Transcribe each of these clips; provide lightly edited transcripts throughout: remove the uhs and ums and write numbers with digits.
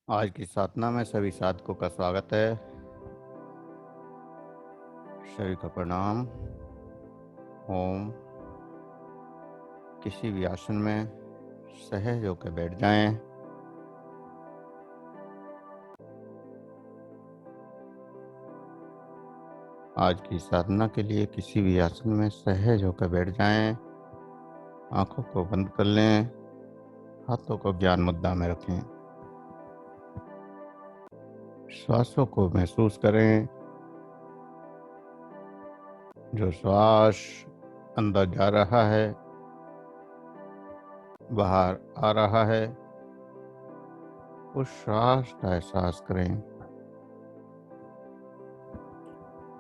आज की साधना में सभी साधकों का स्वागत है। सभी को प्रणाम। ओम। किसी भी आसन में सहज होकर बैठ जाएं। आज की साधना के लिए किसी भी आसन में सहज होकर बैठ जाएं। आंखों को बंद कर लें। हाथों को ज्ञान मुद्रा में रखें। श्वासों को महसूस करें। जो श्वास अंदर जा रहा है, बाहर आ रहा है, उस श्वास का एहसास करें।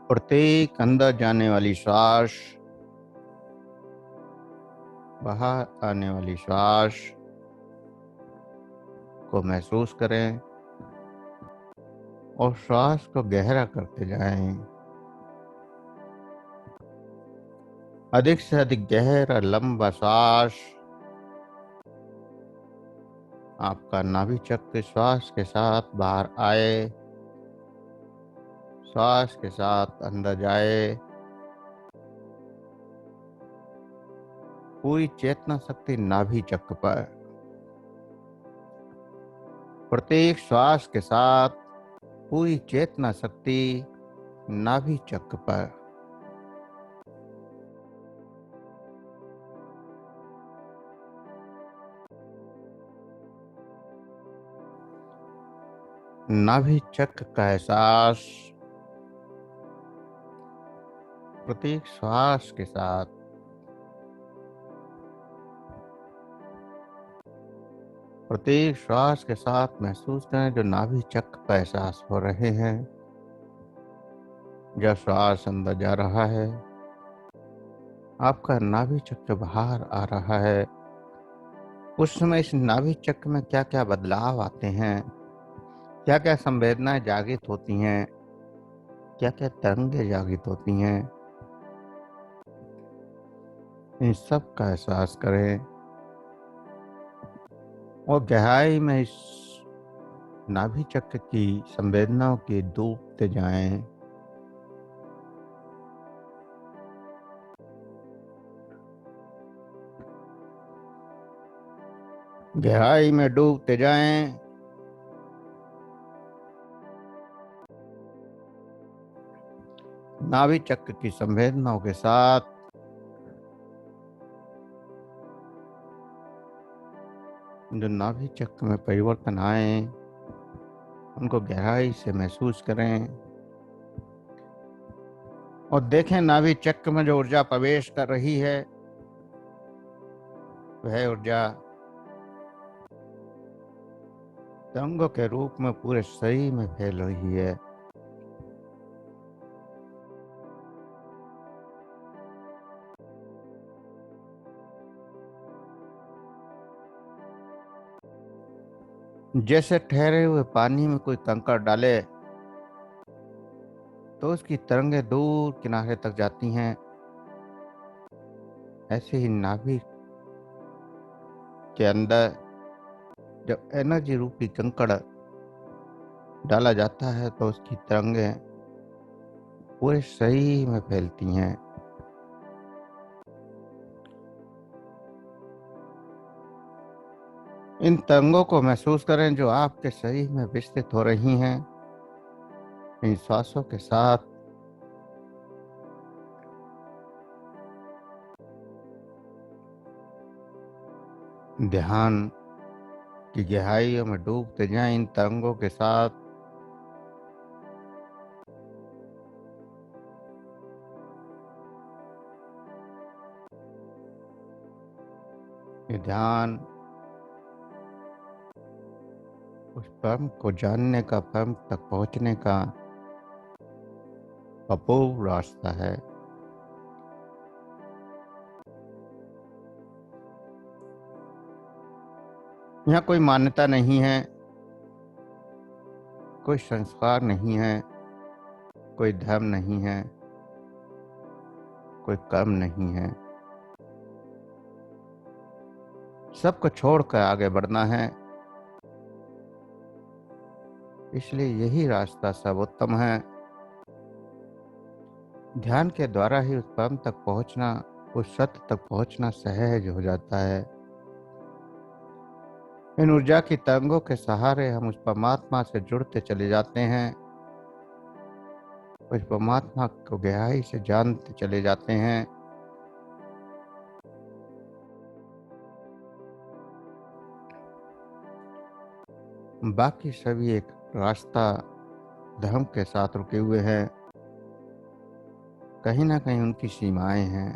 प्रत्येक अंदर जाने वाली श्वास, बाहर आने वाली श्वास को महसूस करें और श्वास को गहरा करते जाएं। अधिक से अधिक गहरा लंबा श्वास आपका नाभि चक्र श्वास के साथ बाहर आए, श्वास के साथ अंदर जाए। पूरी चेतना शक्ति नाभि चक्र पर। प्रत्येक श्वास के साथ पूरी चेतना शक्ति नाभि चक्र पर। नाभि चक्र का एहसास प्रत्येक श्वास के साथ। प्रत्येक श्वास के साथ महसूस करें जो नाभि चक्र का एहसास हो रहे हैं। जब श्वास अंदर जा रहा है, आपका नाभि चक्र बाहर आ रहा है, उस समय इस नाभि चक्र में क्या क्या बदलाव आते हैं, क्या क्या संवेदनाएं जागृत होती हैं, क्या क्या तरंगें जागृत होती हैं, इन सब का एहसास करें और गहराई में इस नाभि चक्र की संवेदनाओं के डूबते जाएं। गहराई में डूबते जाएं। नाभि चक्र की संवेदनाओं के साथ जो नाभि चक्र में परिवर्तन आए, उनको गहराई से महसूस करें और देखें नाभि चक्र में जो ऊर्जा प्रवेश कर रही है, वह ऊर्जा तरंगों के रूप में पूरे शरीर में फैल रही है। जैसे ठहरे हुए पानी में कोई कंकड़ डाले तो उसकी तरंगें दूर किनारे तक जाती हैं, ऐसे ही नाभि के अंदर जब एनर्जी रूपी कंकड़ डाला जाता है तो उसकी तरंगें पूरे शरीर में फैलती हैं। इन तरंगों को महसूस करें जो आपके शरीर में विस्तृत हो रही हैं। इन श्वासों के साथ ध्यान की गहराइयों में डूबते जाएं। इन तरंगों के साथ ये ध्यान उस परम को जानने का, परम तक पहुंचने का अपूर्व रास्ता है। यहाँ कोई मान्यता नहीं है, कोई संस्कार नहीं है, कोई धर्म नहीं है, कोई कर्म नहीं है। सबको छोड़कर आगे बढ़ना है। इसलिए यही रास्ता सर्वोत्तम है। ध्यान के द्वारा ही उस परम तक पहुंचना, उस सत्य तक पहुंचना सहज हो जाता है। इन ऊर्जा की तरंगों के सहारे हम उस परमात्मा से जुड़ते चले जाते हैं, उस परमात्मा को गहराई से जानते चले जाते हैं। बाकी सभी एक रास्ता धर्म के साथ रुके हुए हैं, कहीं ना कहीं उनकी सीमाएं हैं,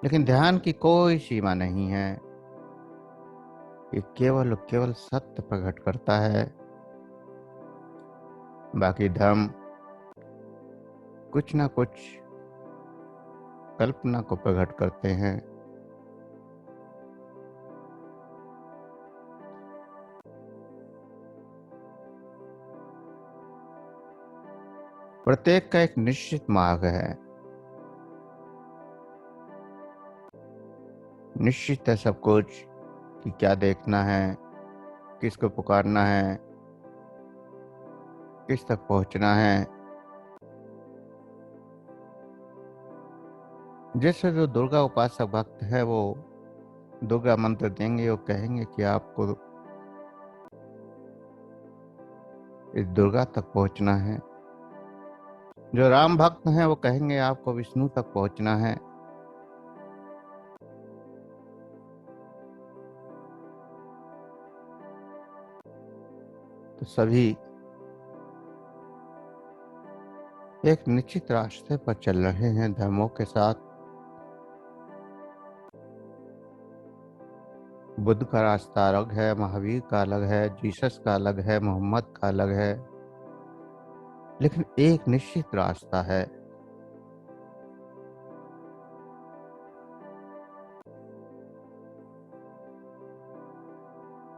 लेकिन ध्यान की कोई सीमा नहीं है। ये केवल और केवल सत्य प्रकट करता है। बाकी धर्म कुछ ना कुछ कल्पना को प्रकट करते हैं। प्रत्येक का एक निश्चित मार्ग है, निश्चित है सब कुछ कि क्या देखना है, किसको पुकारना है, किस तक पहुंचना है। जैसे जो दुर्गा उपासक भक्त है वो दुर्गा मंत्र देंगे, वो कहेंगे कि आपको इस दुर्गा तक पहुंचना है। जो राम भक्त हैं वो कहेंगे आपको विष्णु तक पहुंचना है। तो सभी एक निश्चित रास्ते पर चल रहे हैं धर्मों के साथ। बुद्ध का रास्ता अलग है, महावीर का अलग है, जीसस का अलग है, मोहम्मद का अलग है, लेकिन एक निश्चित रास्ता है।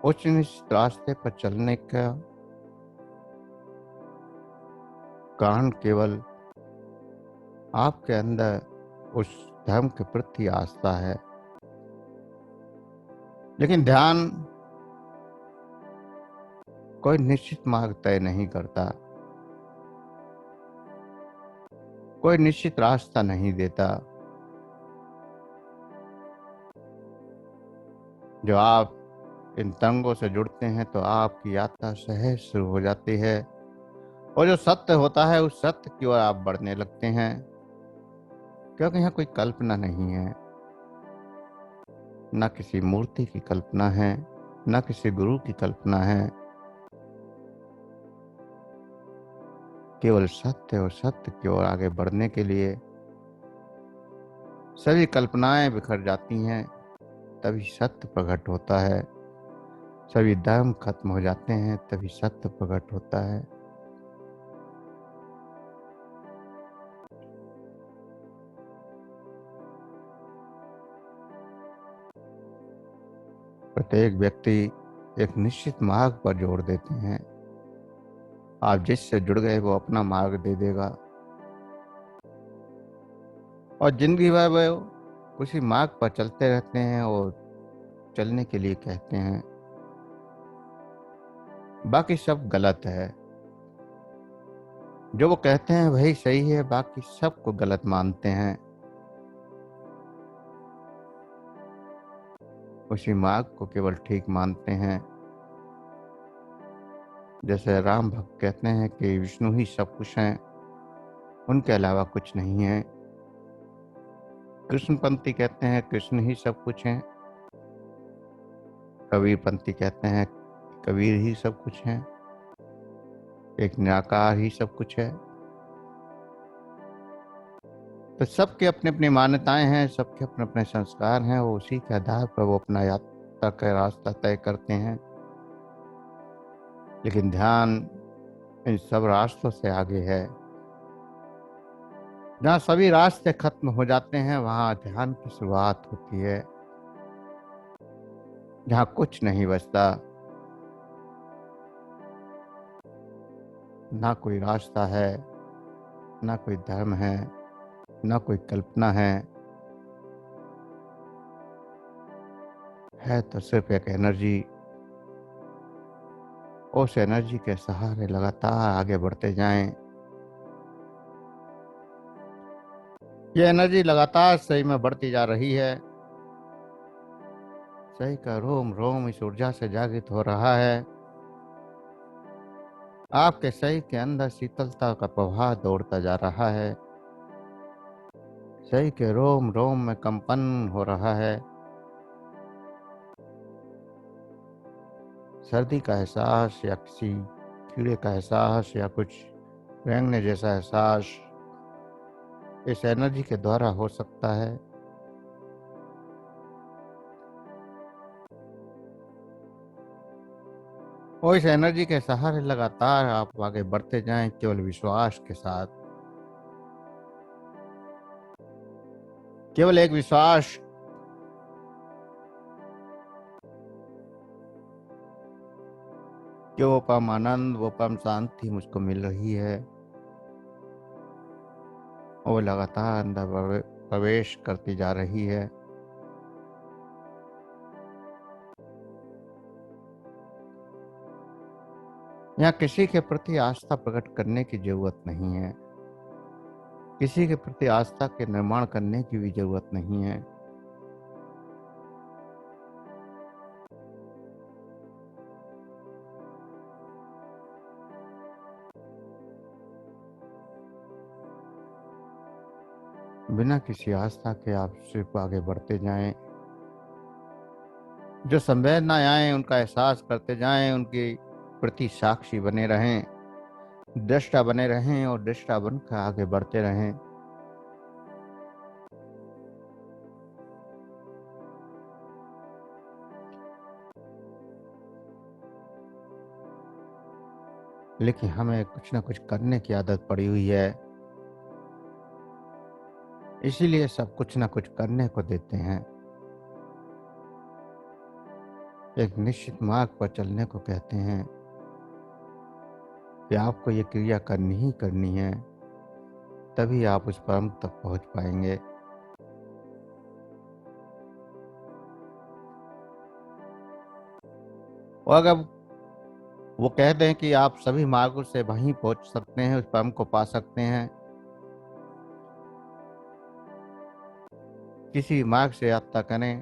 उस निश्चित रास्ते पर चलने का कारण केवल आपके अंदर उस धर्म के प्रति आस्था है। लेकिन ध्यान कोई निश्चित मार्ग तय नहीं करता, कोई निश्चित रास्ता नहीं देता। जो आप इन तरंगों से जुड़ते हैं तो आपकी यात्रा सहज शुरू हो जाती है, और जो सत्य होता है उस सत्य की ओर आप बढ़ने लगते हैं, क्योंकि यहाँ कोई कल्पना नहीं है, न किसी मूर्ति की कल्पना है, न किसी गुरु की कल्पना है। केवल सत्य और सत्य की ओर आगे बढ़ने के लिए सभी कल्पनाएं बिखर जाती हैं, तभी सत्य प्रकट होता है। सभी धर्म खत्म हो जाते हैं, तभी सत्य प्रकट होता है। प्रत्येक व्यक्ति एक निश्चित मार्ग पर जोड़ देते हैं। आप जिससे जुड़ गए वो अपना मार्ग दे देगा, और जिंदगी भर वो उसी मार्ग पर चलते रहते हैं और चलने के लिए कहते हैं। बाकी सब गलत है। जो वो कहते हैं वही सही है, बाकी सबको गलत मानते हैं। उसी मार्ग को केवल ठीक मानते हैं। जैसे राम भक्त कहते हैं कि विष्णु ही सब कुछ हैं, उनके अलावा कुछ नहीं है। कृष्णपंथी कहते हैं कृष्ण ही सब कुछ हैं। कबीरपंथी कहते हैं कबीर ही सब कुछ हैं। एक निराकार ही सब कुछ है। तो सबके अपनी अपनी मान्यताएं हैं, सबके अपने अपने संस्कार हैं, वो उसी के आधार पर वो अपना यात्रा का रास्ता तय करते हैं। लेकिन ध्यान इन सब रास्तों से आगे है। जहाँ सभी रास्ते खत्म हो जाते हैं वहाँ ध्यान की शुरुआत होती है। जहाँ कुछ नहीं बचता, ना कोई रास्ता है, ना कोई धर्म है, ना कोई कल्पना है तो सिर्फ एक एनर्जी, उस एनर्जी के सहारे लगातार आगे बढ़ते जाएं। ये एनर्जी लगातार सही में बढ़ती जा रही है। सही का रोम रोम इस ऊर्जा से जागृत हो रहा है। आपके सही के अंदर शीतलता का प्रवाह दौड़ता जा रहा है। सही के रोम रोम में कंपन हो रहा है। सर्दी का एहसास या किसी कीड़े का एहसास या कुछ रेंगने जैसा एहसास इस एनर्जी के द्वारा हो सकता है। और इस एनर्जी के सहारे लगातार आप आगे बढ़ते जाएं केवल विश्वास के साथ। केवल एक विश्वास कि वो परम आनंद, वो परम शांति मुझको मिल रही है। वो लगातार अंदर प्रवेश करती जा रही है। यहाँ किसी के प्रति आस्था प्रकट करने की जरूरत नहीं है। किसी के प्रति आस्था के निर्माण करने की भी जरूरत नहीं है। बिना किसी आस्था के आप सिर्फ आगे बढ़ते जाएं। जो संवेदनाएं आए उनका एहसास करते जाएं, उनकी प्रति साक्षी बने रहें, दृष्टा बने रहें और दृष्टा बनकर आगे बढ़ते रहें। लेकिन हमें कुछ ना कुछ करने की आदत पड़ी हुई है, इसीलिए सब कुछ ना कुछ करने को देते हैं। एक निश्चित मार्ग पर चलने को कहते हैं कि आपको ये क्रिया करनी ही करनी है, तभी आप उस परम तक पहुंच पाएंगे। और अगर वो कह दें कि आप सभी मार्गों से वहीं पहुंच सकते हैं, उस परम को पा सकते हैं, किसी भी मार्ग से यात्रा करें,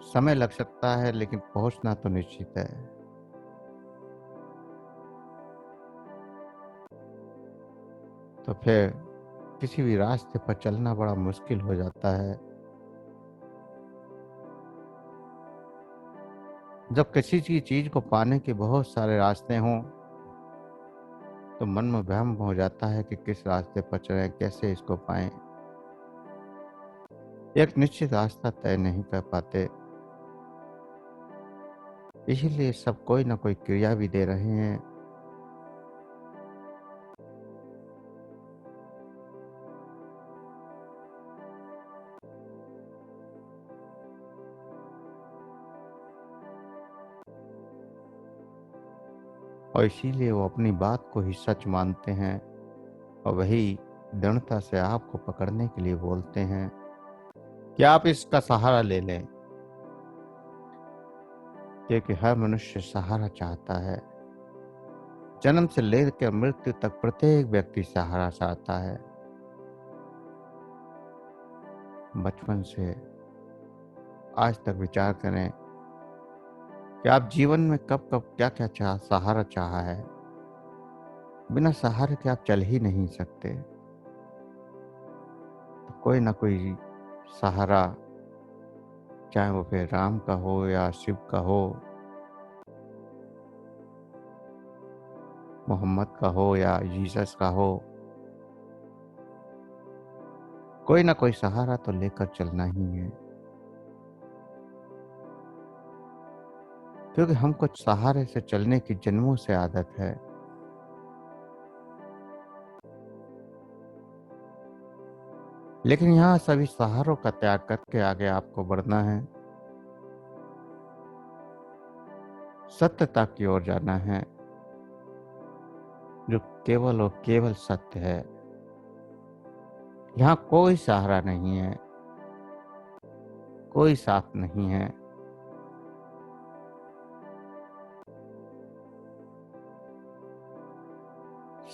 समय लग सकता है लेकिन पहुंचना तो निश्चित है। तो फिर किसी भी रास्ते पर चलना बड़ा मुश्किल हो जाता है। जब किसी चीज को पाने के बहुत सारे रास्ते हों तो मन में भ्रम हो जाता है कि किस रास्ते पर चलें, कैसे इसको पाएं। एक निश्चित रास्ता तय नहीं कर पाते, इसीलिए सब कोई ना कोई क्रिया भी दे रहे हैं। और इसीलिए वो अपनी बात को ही सच मानते हैं और वही दृढ़ता से आपको पकड़ने के लिए बोलते हैं कि आप इसका सहारा ले लें, क्योंकि हर मनुष्य सहारा चाहता है। जन्म से लेकर मृत्यु तक प्रत्येक व्यक्ति सहारा चाहता है। बचपन से आज तक विचार करें कि आप जीवन में कब कब क्या क्या सहारा चाहा है। बिना सहारे के आप चल ही नहीं सकते। तो कोई ना कोई सहारा, चाहे वो फिर राम का हो या शिव का हो, मोहम्मद का हो या जीसस का हो, कोई ना कोई सहारा तो लेकर चलना ही है। क्योंकि हमको सहारे से चलने की जन्मों से आदत है। लेकिन यहाँ सभी सहारों का त्याग करके आगे आपको बढ़ना है, सत्यता की ओर जाना है, जो केवल और केवल सत्य है। यहाँ कोई सहारा नहीं है, कोई साथ नहीं है।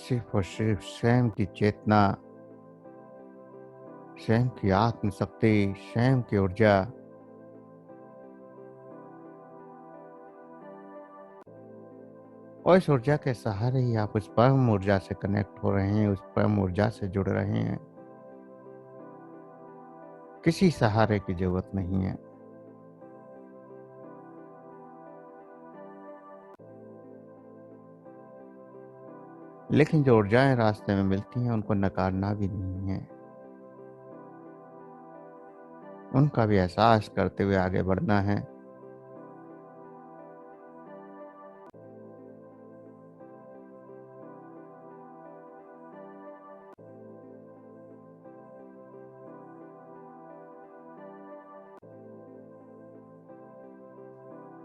सिर्फ और सिर्फ स्वयं की चेतना, स्वयं की आत्मशक्ति, स्वयं की ऊर्जा, और इस ऊर्जा के सहारे ही आप उस परम ऊर्जा से कनेक्ट हो रहे हैं, उस परम ऊर्जा से जुड़ रहे हैं। किसी सहारे की जरूरत नहीं है। लेकिन जो ऊर्जाएं रास्ते में मिलती हैं उनको नकारना भी नहीं है, उनका भी एहसास करते हुए आगे बढ़ना है।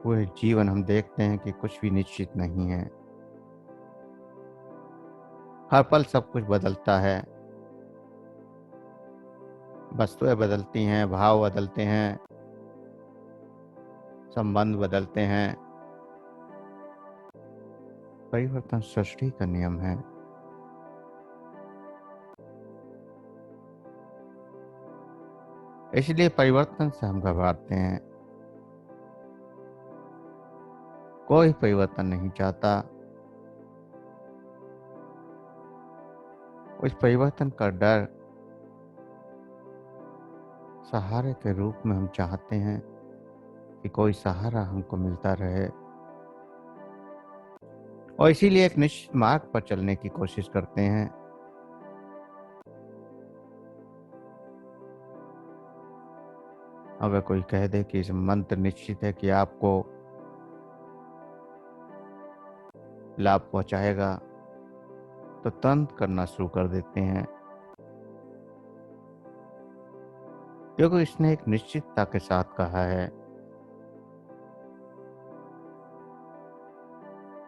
पूरे जीवन हम देखते हैं कि कुछ भी निश्चित नहीं है। हर पल सब कुछ बदलता है, वस्तुएं बदलती हैं, भाव बदलते हैं, संबंध बदलते हैं। परिवर्तन सृष्टि का नियम है। इसलिए परिवर्तन से हम घबराते हैं। कोई परिवर्तन नहीं चाहता। उस परिवर्तन का डर सहारे के रूप में हम चाहते हैं कि कोई सहारा हमको मिलता रहे, और इसीलिए एक निश्चित मार्ग पर चलने की कोशिश करते हैं। अगर कोई कह दे कि इस मंत्र निश्चित है कि आपको लाभ पहुंचाएगा, तो तुरंत करना शुरू कर देते हैं, क्योंकि इसने एक निश्चितता के साथ कहा है,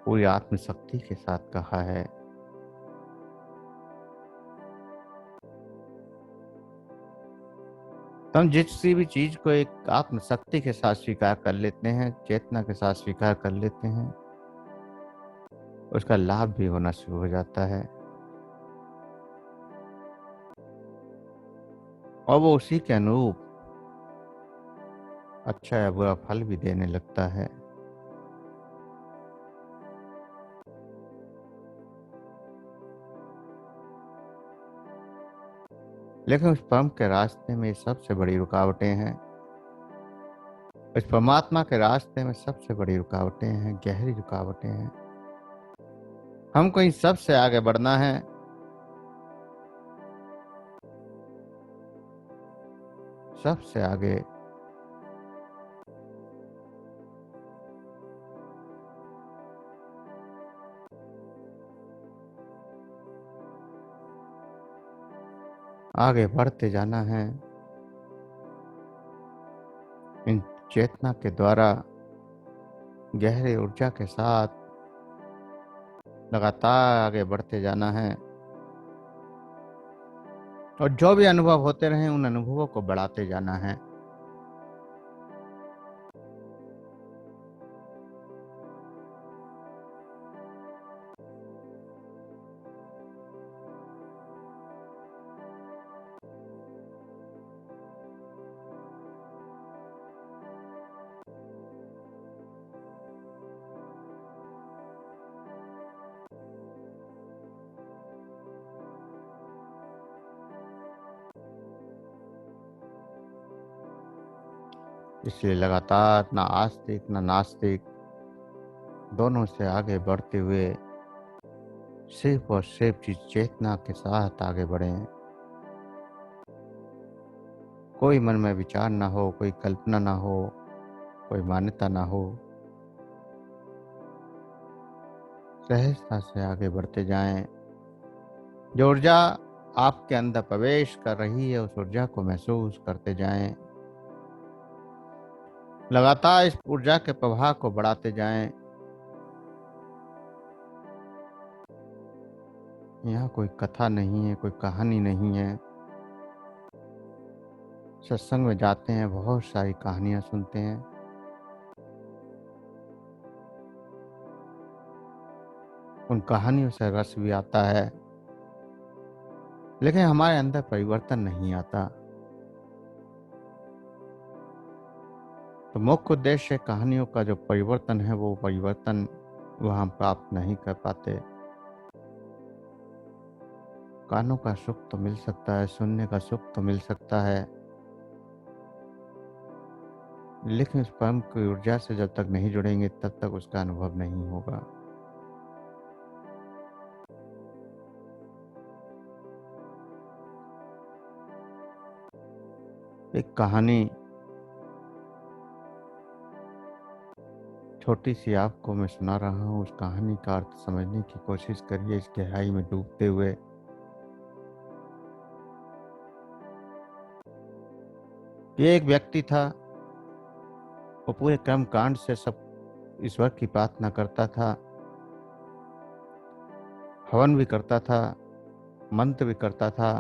पूरी आत्मशक्ति के साथ कहा है। तो हम जिस भी चीज को एक आत्मशक्ति के साथ स्वीकार कर लेते हैं, चेतना के साथ स्वीकार कर लेते हैं, उसका लाभ भी होना शुरू हो जाता है, और वो उसी के अनुरूप अच्छा या बुरा फल भी देने लगता है। लेकिन उस परम के रास्ते में सबसे बड़ी रुकावटें हैं। इस परमात्मा के रास्ते में सबसे बड़ी रुकावटें हैं, गहरी रुकावटें हैं। हमको इन सब से आगे बढ़ना है। सबसे आगे आगे बढ़ते जाना है। इन चेतना के द्वारा गहरी ऊर्जा के साथ लगातार आगे बढ़ते जाना है, और जो भी अनुभव होते रहे उन अनुभवों को बढ़ाते जाना है। इसलिए लगातार ना आस्तिक ना नास्तिक दोनों से आगे बढ़ते हुए सिर्फ और सिर्फ जिस चेतना के साथ आगे बढ़ें। कोई मन में विचार ना हो, कोई कल्पना ना हो, कोई मान्यता ना हो। सहजता से आगे बढ़ते जाएं। जो ऊर्जा आपके अंदर प्रवेश कर रही है उस ऊर्जा को महसूस करते जाएं। लगातार इस ऊर्जा के प्रवाह को बढ़ाते जाएं। यहाँ कोई कथा नहीं है, कोई कहानी नहीं है। सत्संग में जाते हैं, बहुत सारी कहानियां सुनते हैं, उन कहानियों से रस भी आता है, लेकिन हमारे अंदर परिवर्तन नहीं आता। तो मुख्य उद्देश्य कहानियों का जो परिवर्तन है, वो परिवर्तन वह हम प्राप्त नहीं कर पाते। कानों का सुख तो मिल सकता है, सुनने का सुख तो मिल सकता है, लेकिन उस परम की ऊर्जा से जब तक नहीं जुड़ेंगे तब तक उसका अनुभव नहीं होगा। एक कहानी छोटी सी आपको मैं सुना रहा हूँ। उस कहानी का अर्थ समझने की कोशिश करिए, इस गहराई में डूबते हुए। ये एक व्यक्ति था, वो पूरे कर्म कांड से सब ईश्वर की प्रार्थना करता था, हवन भी करता था, मंत्र भी करता था,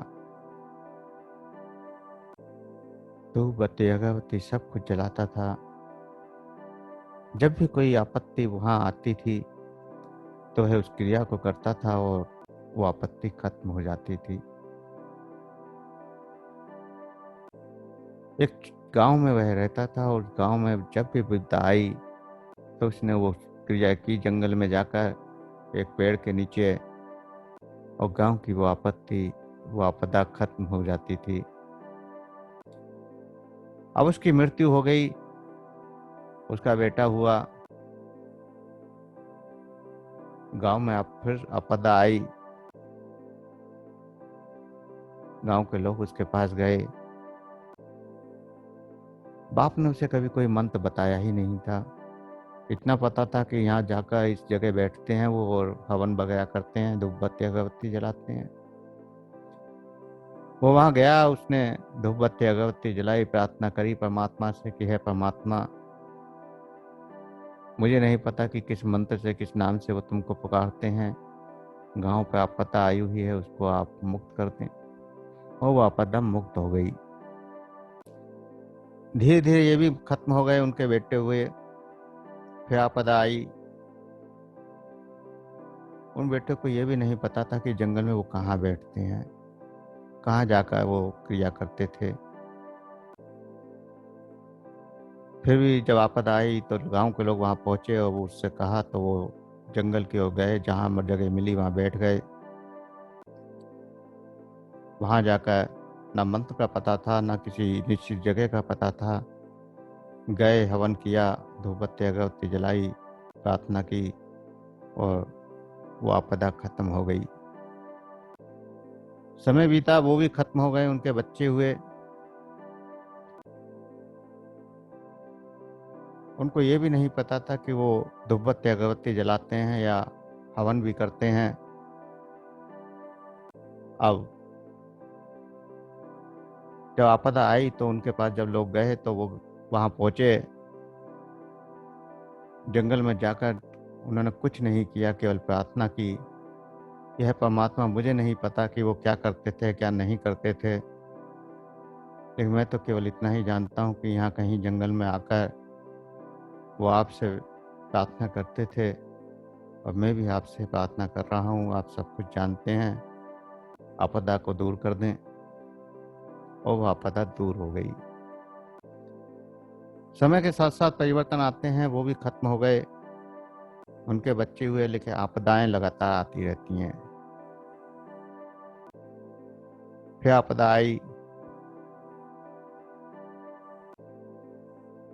धूप बत्ती अगरबत्ती सब कुछ जलाता था। जब भी कोई आपत्ति वहां आती थी तो वह उस क्रिया को करता था और वो आपत्ति खत्म हो जाती थी। एक गांव में वह रहता था और गांव में जब भी विपदा आई तो उसने वो क्रिया की, जंगल में जाकर एक पेड़ के नीचे, और गांव की वो आपत्ति, वो आपदा खत्म हो जाती थी। अब उसकी मृत्यु हो गई, उसका बेटा हुआ, गांव में अब फिर आपदा आई, गांव के लोग उसके पास गए। बाप ने उसे कभी कोई मंत्र बताया ही नहीं था। इतना पता था कि यहाँ जाकर इस जगह बैठते हैं वो और हवन वगैरह करते हैं, धूप बत्ती अगरबत्ती जलाते हैं। वो वहां गया, उसने धूप बत्ती अगरबत्ती जलाई, प्रार्थना करी परमात्मा से कि हे परमात्मा, मुझे नहीं पता कि किस मंत्र से, किस नाम से वो तुमको पुकारते हैं, गांव पे आपदा आई हुई है, उसको आप मुक्त कर दें। और वो आपदा मुक्त हो गई। धीरे धीरे ये भी खत्म हो गए, उनके बेटे हुए। फिर आपदा आई। उन बेटे को ये भी नहीं पता था कि जंगल में वो कहाँ बैठते हैं, कहाँ जाकर वो क्रिया करते थे। फिर भी जब आपदा आई तो गांव के लोग वहां पहुंचे और वो उससे कहा तो वो जंगल की ओर गए, जहां जगह मिली वहां बैठ गए। वहां जाकर ना मंत्र का पता था, ना किसी निश्चित जगह का पता था। गए, हवन किया, धूप बत्ती अगरबत्ती जलाई, प्रार्थना की, और वो आपदा खत्म हो गई। समय बीता, वो भी खत्म हो गए, उनके बच्चे हुए। उनको ये भी नहीं पता था कि वो धूप बत्ती अगरबत्ती जलाते हैं या हवन भी करते हैं। अब जब आपदा आई तो उनके पास जब लोग गए तो वो वहां पहुंचे। जंगल में जाकर उन्होंने कुछ नहीं किया, केवल प्रार्थना की, यह परमात्मा, मुझे नहीं पता कि वो क्या करते थे क्या नहीं करते थे, लेकिन मैं तो केवल इतना ही जानता हूँ कि यहाँ कहीं जंगल में आकर वो आपसे प्रार्थना करते थे और मैं भी आपसे प्रार्थना कर रहा हूँ। आप सब कुछ जानते हैं, आपदा को दूर कर दें। और वो आपदा दूर हो गई। समय के साथ साथ परिवर्तन आते हैं, वो भी खत्म हो गए, उनके बच्चे हुए, लेकिन आपदाएं लगातार आती रहती हैं। फिर आपदा आई।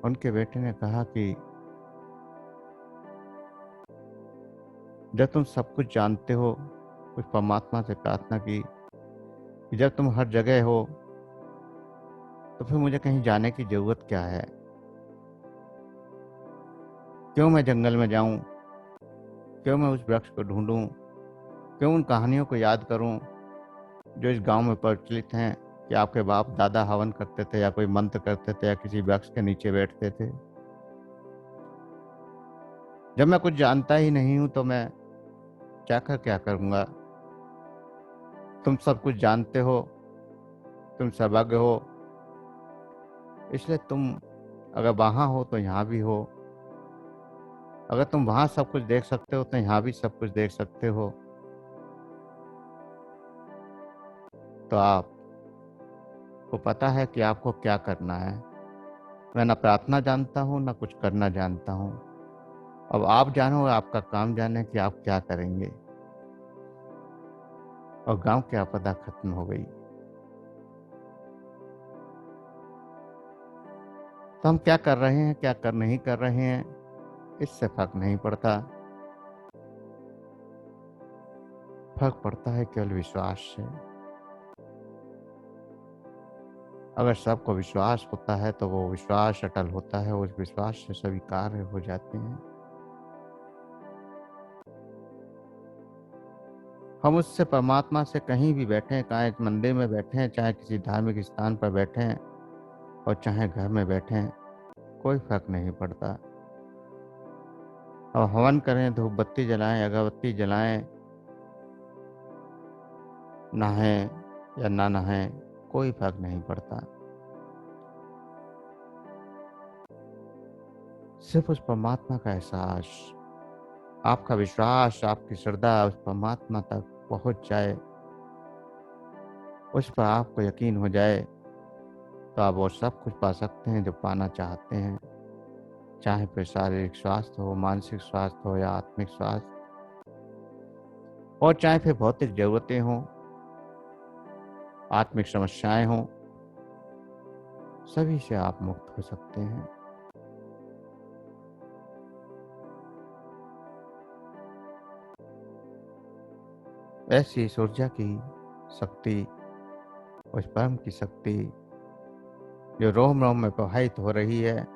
उनके बेटे ने कहा कि जब तुम सब कुछ जानते हो, उस परमात्मा से प्रार्थना की कि जब तुम हर जगह हो तो फिर मुझे कहीं जाने की जरूरत क्या है? क्यों मैं जंगल में जाऊं? क्यों मैं उस वृक्ष को ढूंढूं? क्यों उन कहानियों को याद करूं जो इस गांव में प्रचलित हैं कि आपके बाप दादा हवन करते थे या कोई मंत्र करते थे या किसी वृक्ष के नीचे बैठते थे? जब मैं कुछ जानता ही नहीं हूं तो मैं जाकर क्या करूंगा? तुम सब कुछ जानते हो, तुम सर्वज्ञ हो, इसलिए तुम अगर वहां हो तो यहाँ भी हो। अगर तुम वहां सब कुछ देख सकते हो तो यहाँ भी सब कुछ देख सकते हो। तो आपको पता है कि आपको क्या करना है। मैं ना प्रार्थना जानता हूँ ना कुछ करना जानता हूँ। अब आप जानो, आपका काम जाने कि आप क्या करेंगे। और गांव की आपदा खत्म हो गई। तो हम क्या कर रहे हैं, क्या कर नहीं कर रहे हैं, इससे फर्क नहीं पड़ता। फर्क पड़ता है केवल विश्वास से। अगर सबको विश्वास होता है तो वो विश्वास अटल होता है, उस विश्वास से सभी कार्य हो जाते हैं। हम उससे परमात्मा से कहीं भी बैठे हैं, चाहे मंदिर में बैठे हैं, चाहे किसी धार्मिक स्थान पर बैठे हैं, और चाहे घर में बैठे हैं, कोई फर्क नहीं पड़ता। अब हवन करें, धूप बत्ती जलाएं, अगरबत्ती जलाएं, नहाएं या ना नहाएं, कोई फर्क नहीं पड़ता। सिर्फ उस परमात्मा का एहसास, आपका विश्वास, आपकी श्रद्धा उस परमात्मा तक पहुंच जाए, उस पर आपको यकीन हो जाए, तो आप वो सब कुछ पा सकते हैं जो पाना चाहते हैं। चाहे फिर शारीरिक स्वास्थ्य हो, मानसिक स्वास्थ्य हो या आत्मिक स्वास्थ्य, और चाहे फिर भौतिक जरूरतें हों, आत्मिक समस्याएं हों, सभी से आप मुक्त हो सकते हैं। ऐसी इस ऊर्जा की शक्ति, उस परम की शक्ति जो रोम रोम में प्रवाहित हो रही है,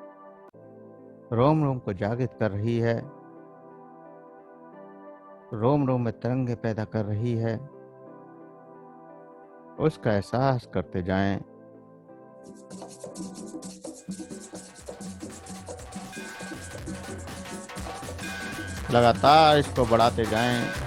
रोम रोम को जागृत कर रही है, रोम रोम में तरंगे पैदा कर रही है, उसका एहसास करते जाएं। लगातार इसको बढ़ाते जाएं।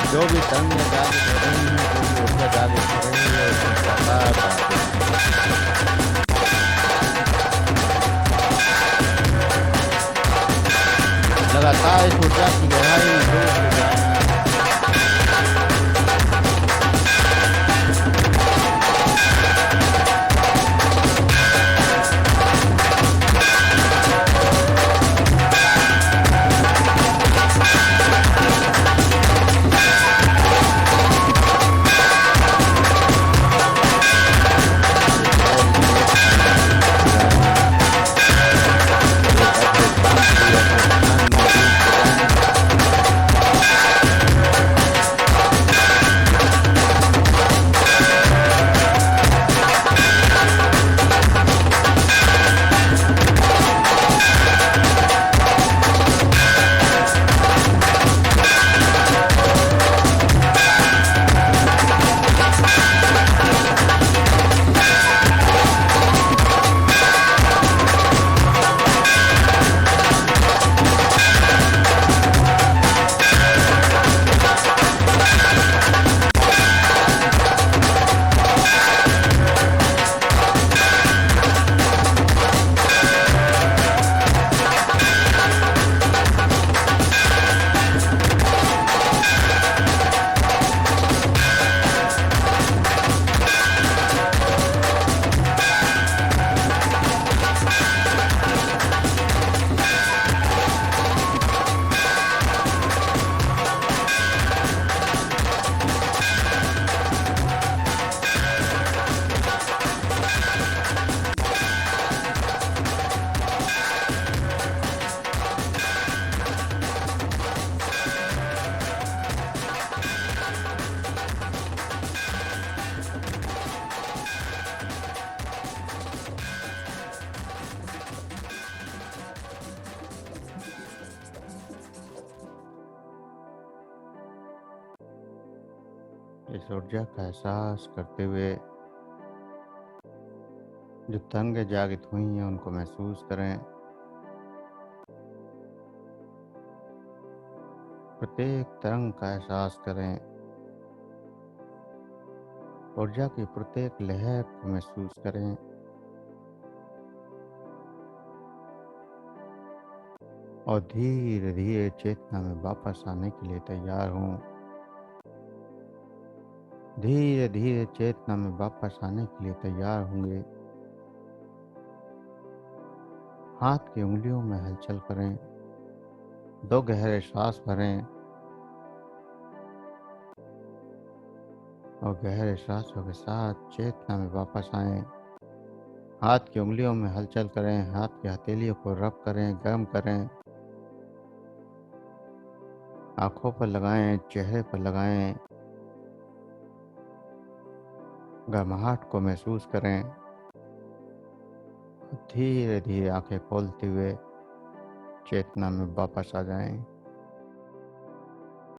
जो भी तरंगे जागृत हो रही हैं, जो भी ऊर्जा जागृत हो रही है, उसको लगातार बढ़ाते जाएं। लगातार इस ऊर्जा की गहराई में डूबते जाएं। एक अद्भुत शांति, अद्भुत आनंद में डूबते जाएं। इस ऊर्जा का एहसास करते हुए जो तरंगें जागृत हुई हैं उनको महसूस करें। प्रत्येक तरंग का एहसास करें। ऊर्जा की प्रत्येक लहर को महसूस करें। और धीरे धीरे चेतना में वापस आने के लिए तैयार हों। धीरे धीरे चेतना में वापस आने के लिए तैयार होंगे। हाथ की उंगलियों में हलचल करें। 2 गहरे सांस भरें और गहरे सांसों के साथ चेतना में वापस आएं। हाथ की उंगलियों में हलचल करें। हाथ की हथेलियों को रब करें, गर्म करें। आंखों पर लगाएं, चेहरे पर लगाएं। गर्माहट को महसूस करें। धीरे धीरे आंखें खोलते हुए चेतना में वापस आ जाएं।